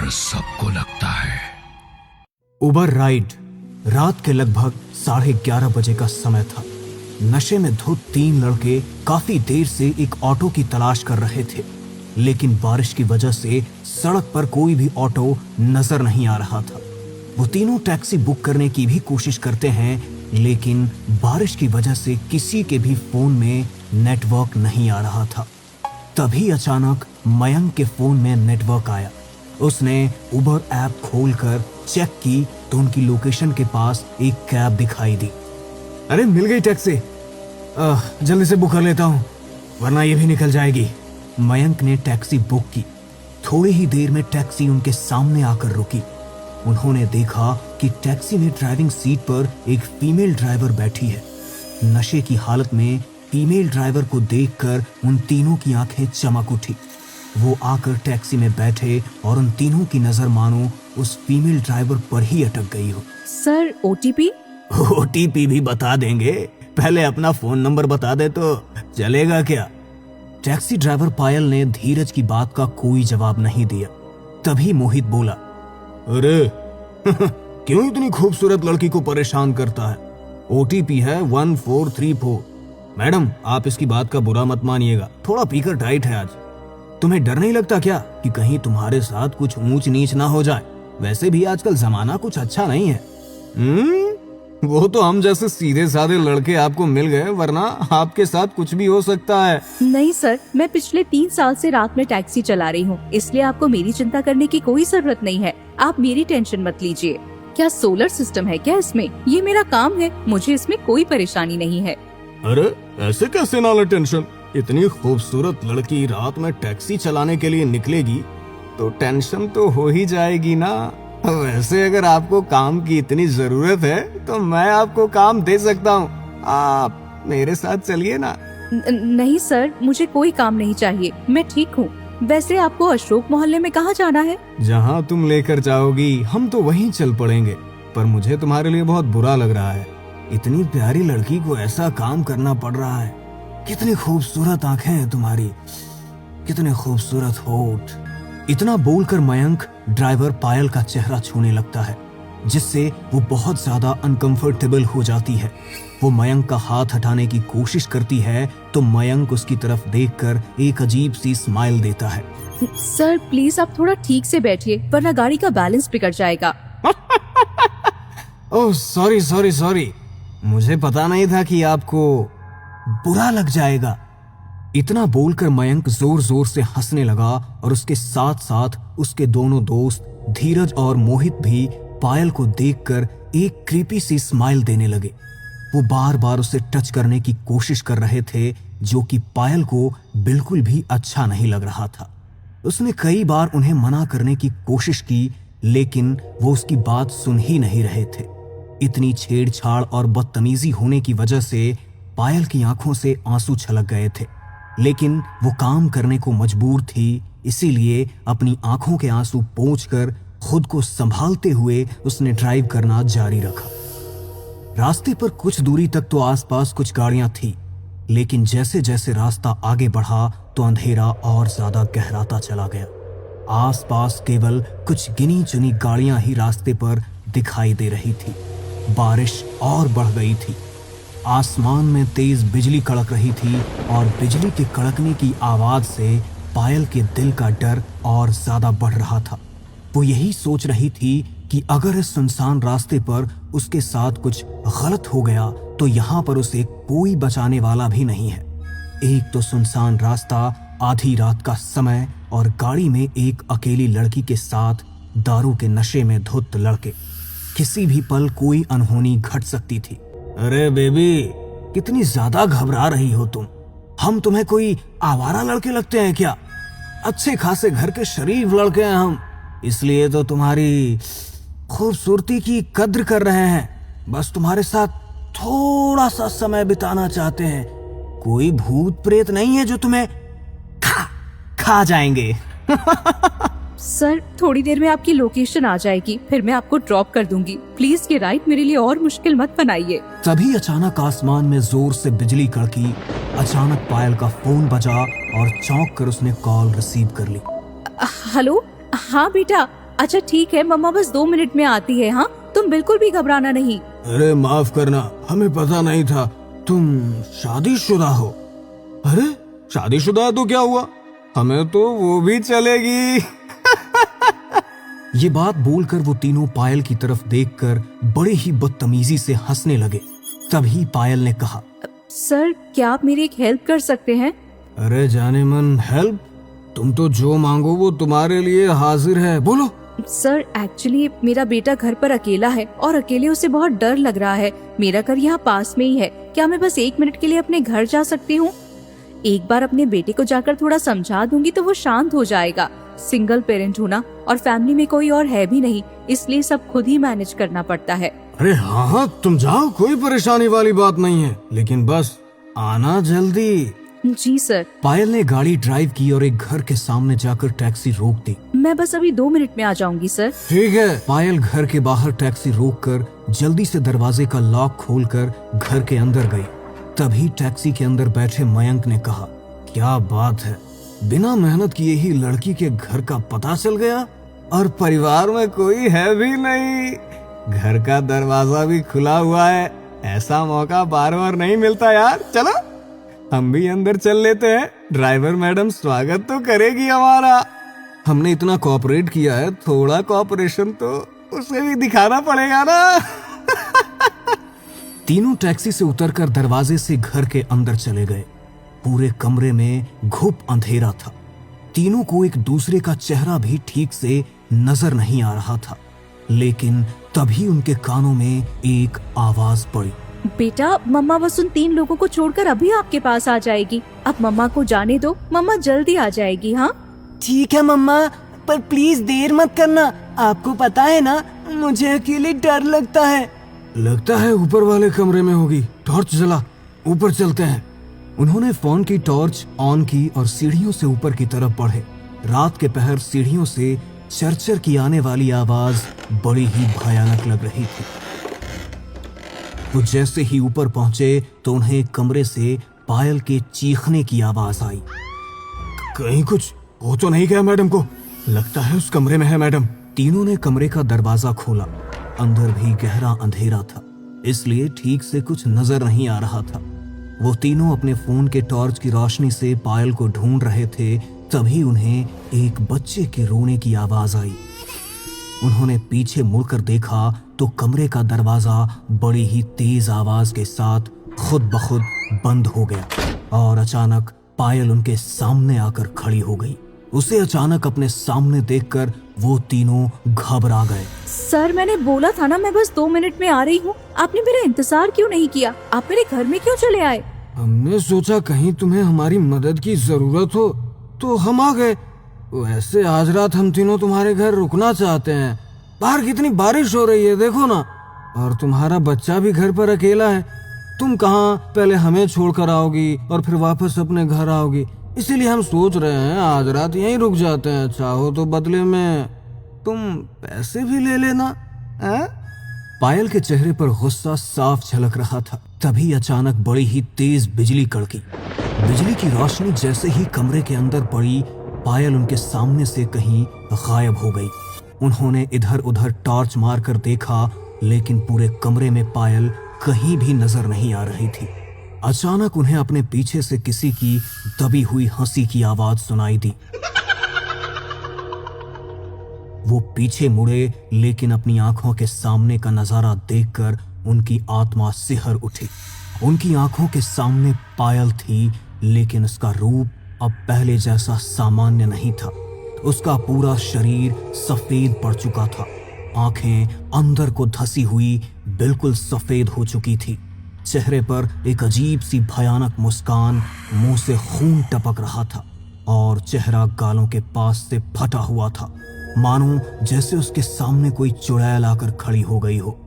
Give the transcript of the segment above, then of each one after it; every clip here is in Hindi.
डर सबको लगता है। उबर राइड। रात के लगभग 11:30 बजे का समय था। नशे में धुत 3 लड़के काफी देर से एक ऑटो की तलाश कर रहे थे, लेकिन बारिश की वजह से सड़क पर कोई भी ऑटो नजर नहीं आ रहा था। वो तीनों टैक्सी बुक करने की भी कोशिश करते हैं, लेकिन बारिश की वजह से किसी के भी फोन में नेटवर्क नहीं आ रहा था। तभी अचानक मयंक के फोन में नेटवर्क आया। उसने उबर ऐप खोलकर चेक की तो उनकी लोकेशन के पास एक कैब दिखाई दी। अरे मिल गई टैक्सी, जल्दी से बुक कर लेता हूँ वरना ये भी निकल जाएगी। मयंक ने टैक्सी बुक की। थोड़ी ही देर में टैक्सी उनके सामने आकर रुकी। उन्होंने देखा कि टैक्सी में ड्राइविंग सीट पर एक फीमेल ड्राइवर बैठी है। नशे की हालत में फीमेल ड्राइवर को देखकर उन तीनों की आंखें चमक उठी। वो आकर टैक्सी में बैठे और उन तीनों की नजर मानो उस फीमेल ड्राइवर पर ही अटक गई हो। Sir OTP? ओटीपी भी बता देंगे, पहले अपना फोन नंबर बता दे तो चलेगा क्या? टैक्सी ड्राइवर पायल ने धीरज की बात का कोई जवाब नहीं दिया। तभी मोहित बोला, अरे क्यों इतनी खूबसूरत लड़की को परेशान करता है? ओटीपी है 1434। मैडम आप इसकी बात का बुरा मत मानिएगा, थोड़ा पीकर टाइट है आज। तुम्हें डर नहीं लगता क्या कि कहीं तुम्हारे साथ कुछ ऊंच नीच ना हो जाए? वैसे भी आजकल जमाना कुछ अच्छा नहीं है। वो तो हम जैसे सीधे साधे लड़के आपको मिल गए, वरना आपके साथ कुछ भी हो सकता है। नहीं सर, मैं पिछले 3 साल से रात में टैक्सी चला रही हूँ, इसलिए आपको मेरी चिंता करने की कोई जरूरत नहीं है। आप मेरी टेंशन मत लीजिए। क्या सोलर सिस्टम है क्या इसमें? ये मेरा काम है, मुझे इसमें कोई परेशानी नहीं है। अरे ऐसे कैसे ना ले टेंशन? इतनी खूबसूरत लड़की रात में टैक्सी चलाने के लिए निकलेगी तो टेंशन तो हो ही जाएगी ना। वैसे अगर आपको काम की इतनी जरूरत है तो मैं आपको काम दे सकता हूँ, आप मेरे साथ चलिए ना। नहीं सर, मुझे कोई काम नहीं चाहिए, मैं ठीक हूँ। वैसे आपको अशोक मोहल्ले में कहाँ जाना है? जहाँ तुम लेकर जाओगी हम तो वहीं चल पड़ेंगे, पर मुझे तुम्हारे लिए बहुत बुरा लग रहा है। इतनी प्यारी लड़की को ऐसा काम करना पड़ रहा है। कितनी खूबसूरत आंखें हैं तुम्हारी, कितने खूबसूरत होठ। इतना बोलकर मयंक ड्राइवर पायल का चेहरा छूने लगता है, जिससे वो बहुत ज्यादा अनकंफर्टेबल हो जाती है। वो मयंक का हाथ हटाने की कोशिश करती है तो मयंक उसकी तरफ देखकर एक अजीब सी स्माइल देता है। सर प्लीज आप थोड़ा ठीक से बैठिए, वरना गाड़ी का बैलेंस बिगड़ जाएगा। ओह सॉरी सॉरी सॉरी, मुझे पता नहीं था कि आपको बुरा लग जाएगा। इतना बोलकर मयंक जोर जोर से हंसने लगा और उसके साथ साथ उसके दोनों दोस्त धीरज और मोहित भी पायल को देखकर एक क्रीपी सी स्माइल देने लगे। वो बार बार उसे टच करने की कोशिश कर रहे थे, जो कि पायल को बिल्कुल भी अच्छा नहीं लग रहा था। उसने कई बार उन्हें मना करने की कोशिश की, लेकिन वो उसकी बात सुन ही नहीं रहे थे। इतनी छेड़छाड़ और बदतमीजी होने की वजह से पायल की आंखों से आंसू छलक गए थे, लेकिन वो काम करने को मजबूर थी, इसीलिए अपनी आंखों के आंसू पोंछकर खुद को संभालते हुए उसने ड्राइव करना जारी रखा। रास्ते पर कुछ दूरी तक तो आसपास कुछ गाड़ियां थी, लेकिन जैसे जैसे रास्ता आगे बढ़ा तो अंधेरा और ज्यादा गहराता चला गया। आसपास केवल कुछ गिनी चुनी गाड़ियां ही रास्ते पर दिखाई दे रही थी। बारिश और बढ़ गई थी। आसमान में तेज बिजली कड़क रही थी और बिजली के कड़कने की आवाज से पायल के दिल का डर और ज्यादा बढ़ रहा था। वो यही सोच रही थी कि अगर इस सुनसान रास्ते पर उसके साथ कुछ गलत हो गया तो यहाँ पर उसे कोई बचाने वाला भी नहीं है। एक तो सुनसान रास्ता, आधी रात का समय और गाड़ी में एक अकेली लड़की के साथ दारू के नशे में धुत लड़के। किसी भी पल कोई अनहोनी घट सकती थी। अरे बेबी, कितनी ज्यादा घबरा रही हो तुम? हम तुम्हें कोई आवारा लड़के लगते हैं क्या? अच्छे खासे घर के शरीफ लड़के हैं हम, इसलिए तो तुम्हारी खूबसूरती की कद्र कर रहे हैं। बस तुम्हारे साथ थोड़ा सा समय बिताना चाहते हैं। कोई भूत प्रेत नहीं है जो तुम्हें खा जाएंगे। सर थोड़ी देर में आपकी लोकेशन आ जाएगी, फिर मैं आपको ड्रॉप कर दूंगी। प्लीज ये राइड मेरे लिए और मुश्किल मत बनाइए। तभी अचानक आसमान में जोर से बिजली कड़की। अचानक पायल का फोन बजा और चौंक कर उसने कॉल रिसीव कर ली। हेलो, हाँ बेटा, अच्छा ठीक है, मम्मा बस 2 मिनट में आती है। हाँ, तुम बिल्कुल भी घबराना नहीं। अरे माफ करना, हमें पता नहीं था तुम शादीशुदा हो। अरे शादीशुदा है तो क्या हुआ, हमें तो वो भी चलेगी। ये बात बोलकर वो तीनों पायल की तरफ देखकर बड़े ही बदतमीजी से हंसने लगे। तभी पायल ने कहा, सर क्या आप मेरी एक हेल्प कर सकते हैं? अरे जाने मन, हेल्प? तुम तो जो मांगो वो तुम्हारे लिए हाजिर है, बोलो। सर एक्चुअली मेरा बेटा घर पर अकेला है और अकेले उसे बहुत डर लग रहा है। मेरा घर यहाँ पास में ही है, क्या मैं बस 1 मिनट के लिए अपने घर जा सकती हूँ? एक बार अपने बेटे को जाकर थोड़ा समझा दूंगी तो वो शांत हो जाएगा। सिंगल पेरेंट हूँ ना, और फैमिली में कोई और है भी नहीं, इसलिए सब खुद ही मैनेज करना पड़ता है। अरे हाँ हाँ तुम जाओ, कोई परेशानी वाली बात नहीं है, लेकिन बस आना जल्दी। जी सर। पायल ने गाड़ी ड्राइव की और एक घर के सामने जाकर टैक्सी रोक दी। मैं बस अभी 2 मिनट में आ जाऊंगी सर। ठीक है। पायल घर के बाहर टैक्सी रोककर जल्दी से दरवाजे का लॉक खोलकर घर के अंदर गई। तभी टैक्सी के अंदर बैठे मयंक ने कहा, क्या बात है, बिना मेहनत किए ही लड़की के घर का पता चल गया और परिवार में कोई है भी नहीं, घर का दरवाजा भी खुला हुआ है। ऐसा मौका बार बार नहीं मिलता यार। चलो हम भी अंदर चल लेते हैं, ड्राइवर मैडम स्वागत तो करेगी हमारा। हमने इतना कोऑपरेट किया है, थोड़ा कोऑपरेशन तो उसे भी दिखाना पड़ेगा ना। तीनों टैक्सी से उतरकर दरवाजे से घर के अंदर चले गए। पूरे कमरे में घुप अंधेरा था। तीनों को एक दूसरे का चेहरा भी ठीक से नजर नहीं आ रहा था, लेकिन तभी उनके कानों में एक आवाज पड़ी, बेटा मम्मा बस उन 3 लोगों को छोड़कर अभी आपके पास आ जाएगी। अब मम्मा को जाने दो, मम्मा जल्दी आ जाएगी। हाँ ठीक है मम्मा, पर प्लीज देर मत करना। आपको पता है ना, मुझे अकेले डर लगता है। लगता है ऊपर वाले कमरे में होगी। टॉर्च जला, ऊपर चलते हैं। उन्होंने फोन की टॉर्च ऑन की और सीढ़ियों से ऊपर की तरफ बढ़े। रात के पहर सीढ़ियों से चरचर की आने वाली आवाज बड़ी ही भयानक लग रही थी। वो जैसे ही ऊपर पहुंचे तो उन्हें कमरे से पायल के चीखने की आवाज आई। कहीं कुछ हो तो नहीं गया मैडम को? लगता है उस कमरे में है मैडम। तीनों ने कमरे का दरवाजा खोला। अंदर भी गहरा अंधेरा था, इसलिए ठीक से कुछ नजर नहीं आ रहा था। वो तीनों अपने फोन के टॉर्च की रोशनी से पायल को ढूंढ रहे थे। तभी उन्हें एक बच्चे के रोने की आवाज आई। उन्होंने पीछे मुड़कर देखा तो कमरे का दरवाजा बड़ी ही तेज आवाज के साथ खुद ब खुद बंद हो गया और अचानक पायल उनके सामने आकर खड़ी हो गई। उसे अचानक अपने सामने देखकर वो तीनों घबरा गए। सर मैंने बोला था ना, मैं बस 2 मिनट में आ रही हूँ। आपने मेरा इंतजार क्यों नहीं किया? आप मेरे घर में क्यों चले आए? हमने सोचा कहीं तुम्हें हमारी मदद की जरूरत हो तो हम आ गए। वैसे आज रात हम तीनों तुम्हारे घर रुकना चाहते हैं। बाहर कितनी बारिश हो रही है, देखो ना, और तुम्हारा बच्चा भी घर पर अकेला है। तुम कहाँ पहले हमें छोड़कर आओगी और फिर वापस अपने घर आओगी, इसीलिए हम सोच रहे हैं आज रात यहीं रुक जाते हैं। चाहो तो बदले में तुम पैसे भी ले लेना। पायल के चेहरे पर गुस्सा साफ झलक रहा था। तभी अचानक बड़ी ही तेज बिजली कड़की। बिजली की रोशनी जैसे ही कमरे के अंदर पड़ी, पायल उनके सामने से कहीं गायब हो गई। उन्होंने इधर उधर टॉर्च मारकर देखा, लेकिन पूरे कमरे में पायल कहीं भी नजर नहीं आ रही थी। अचानक उन्हें अपने पीछे से किसी की दबी हुई हंसी की आवाज सुनाई दी। वो पीछे मुड़े, लेकिन अपनी आंखों के सामने का नजारा देखकर उनकी आत्मा सिहर उठी। उनकी आंखों के सामने पायल थी, लेकिन उसका रूप अब पहले जैसा सामान्य नहीं था। उसका पूरा शरीर सफेद पड़ चुका था। आंखें अंदर को धसी हुई बिल्कुल सफेद हो चुकी थी। चेहरे पर एक अजीब सी भयानक मुस्कान, मुंह से खून टपक रहा था और चेहरा गालों के पास से फटा हुआ था, मानो जैसे उसके सामने कोई चुड़ैल आकर खड़ी हो गई हो।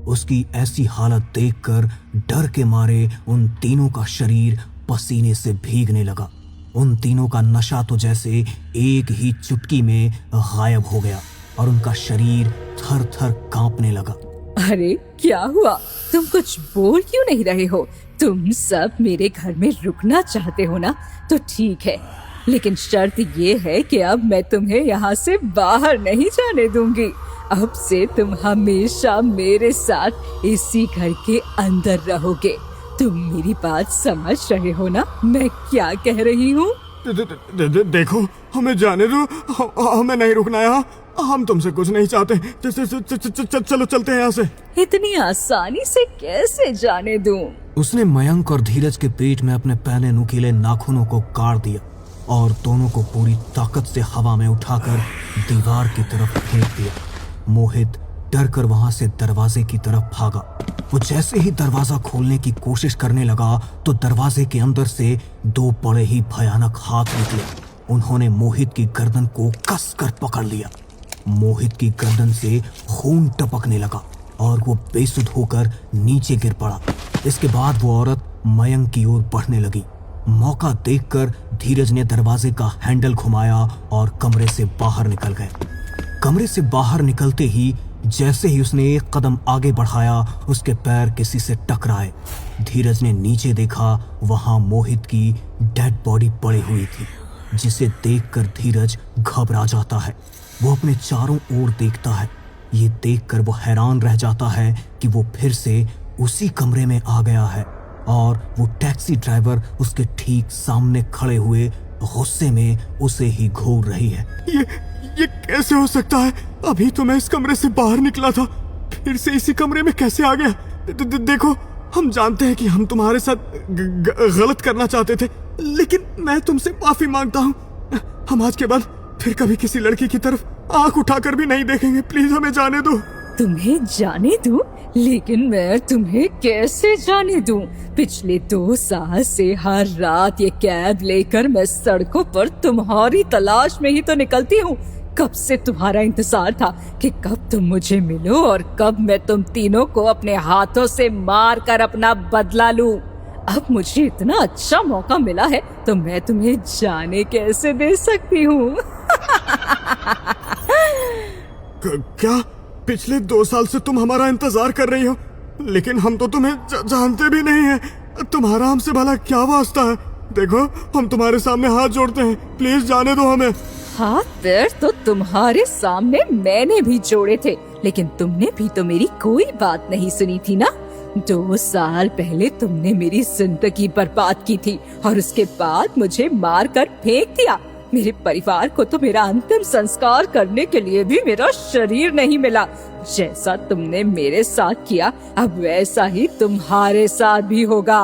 उसकी ऐसी हालत देखकर डर के मारे उन तीनों का शरीर पसीने से भीगने लगा। उन तीनों का नशा तो जैसे एक ही चुटकी में गायब हो गया और उनका शरीर थर थर कांपने लगा। अरे क्या हुआ? तुम कुछ बोल क्यों नहीं रहे हो? तुम सब मेरे घर में रुकना चाहते हो ना? तो ठीक है, लेकिन शर्त ये है कि अब मैं तुम्हें यहाँ से बाहर नहीं जाने दूंगी। अब से तुम हमेशा मेरे साथ इसी घर के अंदर रहोगे। तुम मेरी बात समझ रहे हो ना मैं क्या कह रही हूँ? देखो, हमें जाने दो, हमें नहीं रुकना यहाँ, हम तुमसे कुछ नहीं चाहते। चलो चलते हैं यहाँ से। इतनी आसानी से कैसे जाने दूं? उसने मयंक और धीरज के पेट में अपने पहले नुकीले नाखूनों को काट दिया और दोनों को पूरी ताकत से हवा में उठाकर दीवार की तरफ फेंक दिया। मोहित डर कर वहां से दरवाजे की तरफ भागा। वो जैसे ही दरवाजा खोलने की कोशिश करने लगा तो दरवाजे के अंदर से दो बड़े ही भयानक हाथ निकले। उन्होंने मोहित की गर्दन को कसकर पकड़ लिया। मोहित की गर्दन से खून टपकने लगा और वो बेसुध होकर नीचे गिर पड़ा। इसके बाद वो औरत मयंक की ओर बढ़ने लगी। मौका देखकर धीरज ने दरवाजे का हैंडल घुमाया और कमरे से बाहर निकल गए। कमरे से बाहर निकलते ही जैसे ही उसने एक कदम आगे बढ़ाया उसके पैर किसी से टकराए। धीरज ने नीचे देखा, वहां मोहित की डेड बॉडी पड़ी हुई थी, जिसे देखकर धीरज घबरा जाता है। वो अपने चारों ओर देखता है। ये देखकर वो हैरान रह जाता है कि वो फिर से उसी कमरे में आ गया है और वो टैक्सी ड्राइवर उसके ठीक सामने खड़े हुए गुस्से में उसे ही घूर रही है। ये कैसे हो सकता है? अभी तो मैं इस कमरे से बाहर निकला था, फिर से इसी कमरे में कैसे आ गया? देखो, हम जानते हैं कि हम तुम्हारे साथ गलत करना चाहते थे, लेकिन मैं तुमसे माफी मांगता हूँ। हम आज के बाद फिर कभी किसी लड़की की तरफ आंख उठाकर भी नहीं देखेंगे। प्लीज हमें जाने दो। तुम्हें जाने दूं? लेकिन मैं तुम्हें कैसे जाने दूं? पिछले 2 साल से हर रात ये कैब लेकर मैं सड़कों पर तुम्हारी तलाश में ही तो निकलती हूँ। कब से तुम्हारा इंतजार था कि कब तुम मुझे मिलो और कब मैं तुम तीनों को अपने हाथों से मार कर अपना बदला लूं। अब मुझे इतना अच्छा मौका मिला है तो मैं तुम्हें जाने कैसे दे सकती हूँ? क्या पिछले 2 साल से तुम हमारा इंतजार कर रही हो? लेकिन हम तो तुम्हें जानते भी नहीं हैं। तुम्हारा हमसे भला क्या वास्ता है? देखो, हम तुम्हारे सामने हाथ जोड़ते हैं, प्लीज जाने दो हमें। हाथ पैर तो तुम्हारे सामने मैंने भी जोड़े थे, लेकिन तुमने भी तो मेरी कोई बात नहीं सुनी थी ना। 2 साल पहले तुमने मेरी जिंदगी बर्बाद की थी और उसके बाद मुझे मार कर फेंक दिया। मेरे परिवार को तो मेरा अंतिम संस्कार करने के लिए भी मेरा शरीर नहीं मिला। जैसा तुमने मेरे साथ किया, अब वैसा ही तुम्हारे साथ भी होगा।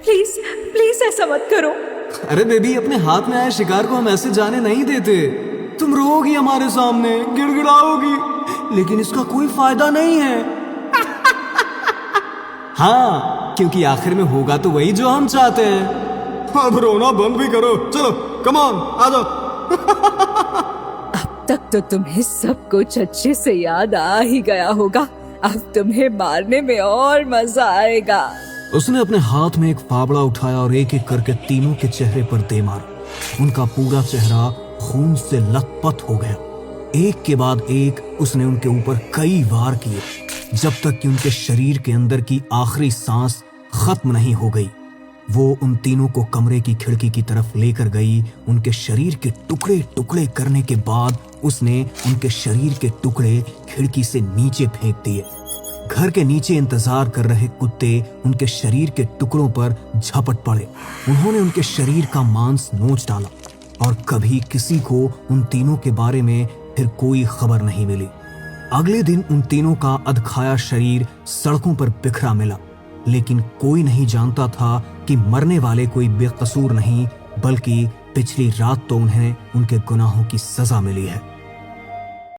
प्लीज प्लीज ऐसा मत करो। अरे बेबी, अपने हाथ में आए शिकार को हम ऐसे जाने नहीं देते। तुम रोगी हमारे सामने, गिड़गिड़ाओगी, लेकिन इसका कोई फायदा नहीं है। हाँ, क्योंकि आखिर में होगा तो वही जो हम चाहते हैं। अब रोना बंद भी करो, चलो कम ऑन, आ जाओ। अब तक तो तुम्हें सब कुछ अच्छे से याद आ ही गया होगा। अब तुम्हें मारने में और मजा आएगा। उसने अपने हाथ में एक फावड़ा उठाया और एक एक करके तीनों के चेहरे पर दे मारा। उनका पूरा चेहरा खून से लथपथ हो गया। एक के बाद एक उसने उनके ऊपर कई वार किए, जब तक कि उनके शरीर के अंदर की आखिरी सांस खत्म नहीं हो गई। वो उन तीनों को कमरे की खिड़की की तरफ लेकर गई। उनके शरीर के टुकड़े टुकड़े करने के बाद उसने उनके शरीर के टुकड़े खिड़की से नीचे फेंक दिए। घर के नीचे इंतजार कर रहे कुत्ते उनके शरीर के टुकड़ों पर झपट पड़े। उन्होंने उनके शरीर का मांस नोच डाला और कभी किसी को उन तीनों के बारे में फिर कोई खबर नहीं मिली। अगले दिन उन तीनों का अधखाया शरीर सड़कों पर बिखरा मिला, लेकिन कोई नहीं जानता था कि मरने वाले कोई बेकसूर नहीं, बल्कि पिछली रात तो उन्हें उनके गुनाहों की सजा मिली है।